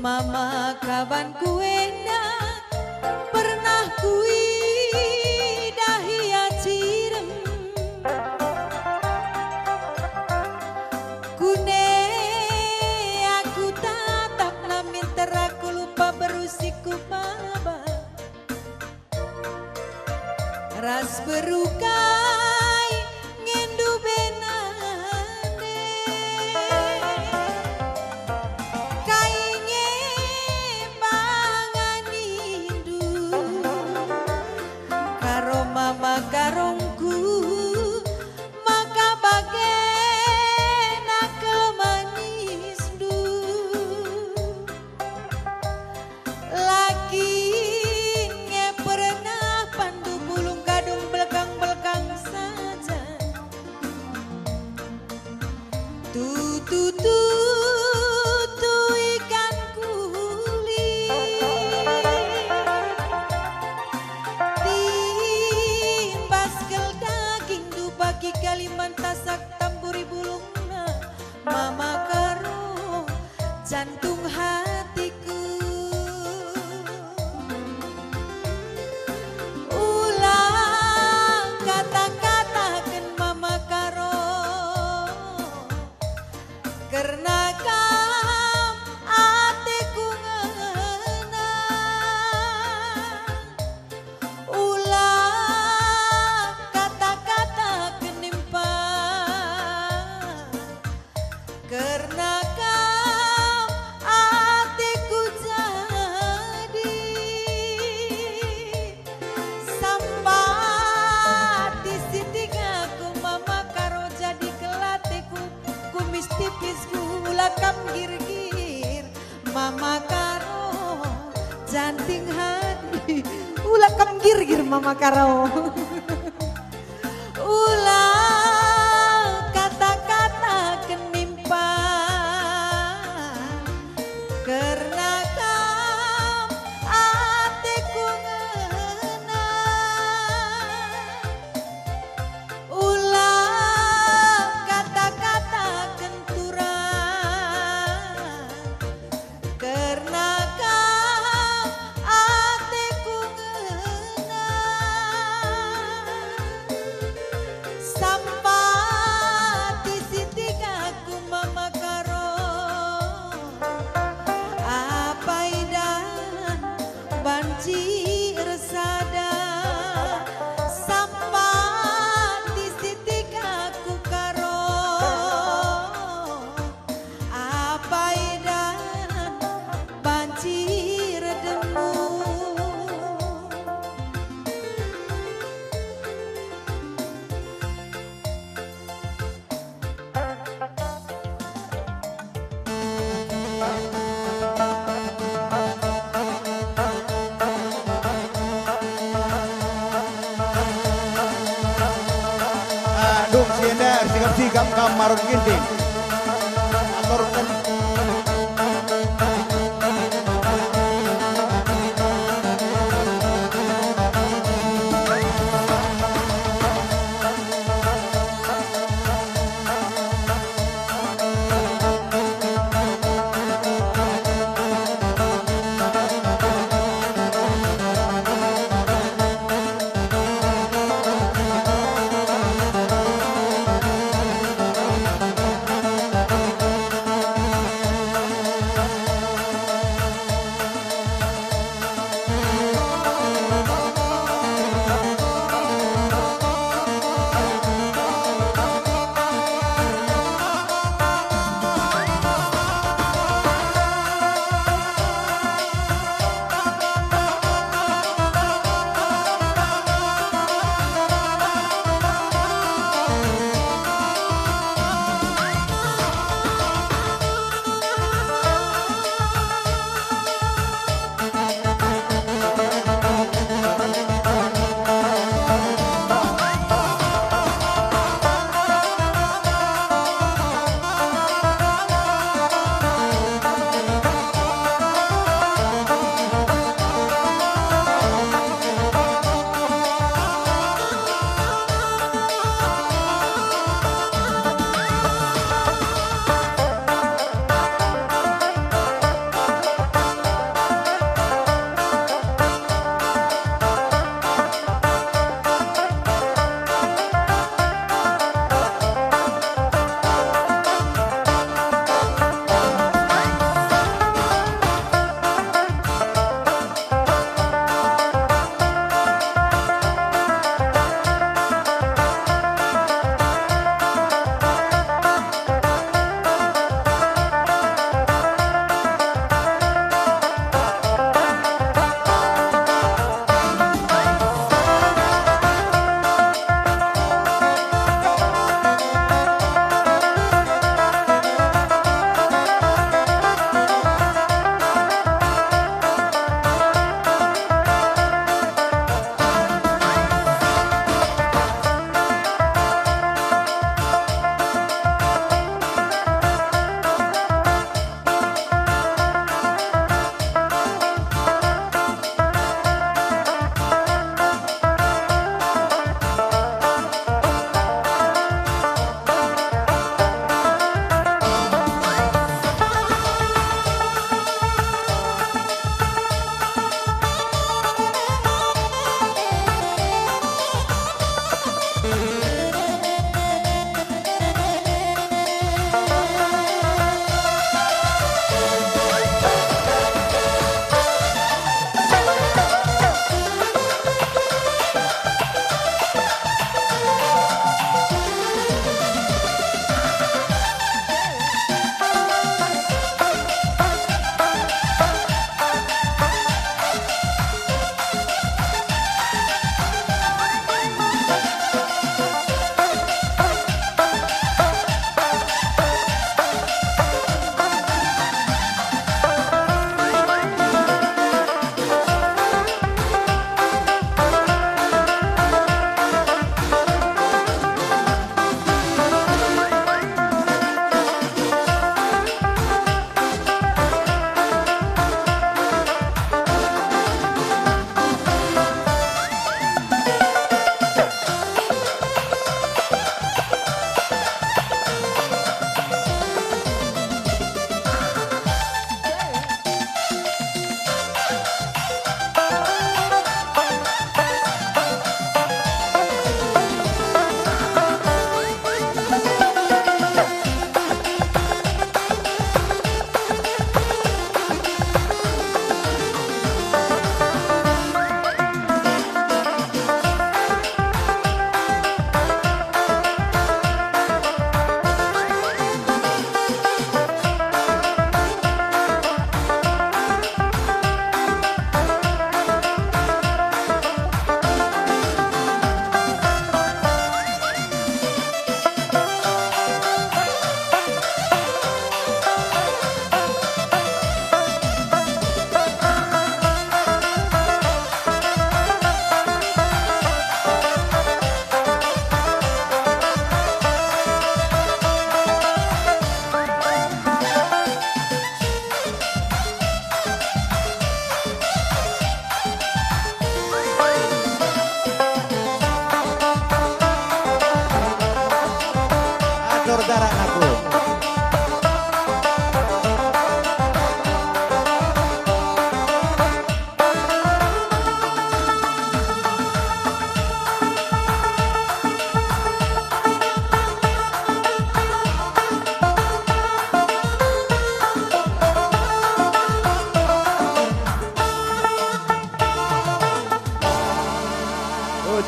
Mama kaban kuena pernah kui dahia cirem kune aku tatap namin teraku lupa berusiku baba ras berukai ngendu benane kainge panganindu karo mama karongku maka bagen akel manis du laki nge pernah pandu bulung kadung belakang-belakang saja tu ikan kulit timbas kel daging du bagi kaliman tasak tamburi bulungna mama karo jantung hatiku ulang kata-katakan mama karo karena kam atiku ngenang ulang kata-kata kenimpa karena kam atiku jadi sampai di sitingaku mama karo jadi kelatiku kumis tipis ulakam gir-gir mama karo janting hati ulakam gir-gir mama karo ulang kata-kata kenimpa karena kam atiku ngenang ulang kata-kata kenturan karena kam atiku ngenang sampai di sitingaku mama karo apa idan banci resada sampai di sitingaku karo apa idan banci redemu Dung siender sigap-sigap kamar ginting aturkan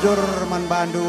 Bajur man Bandu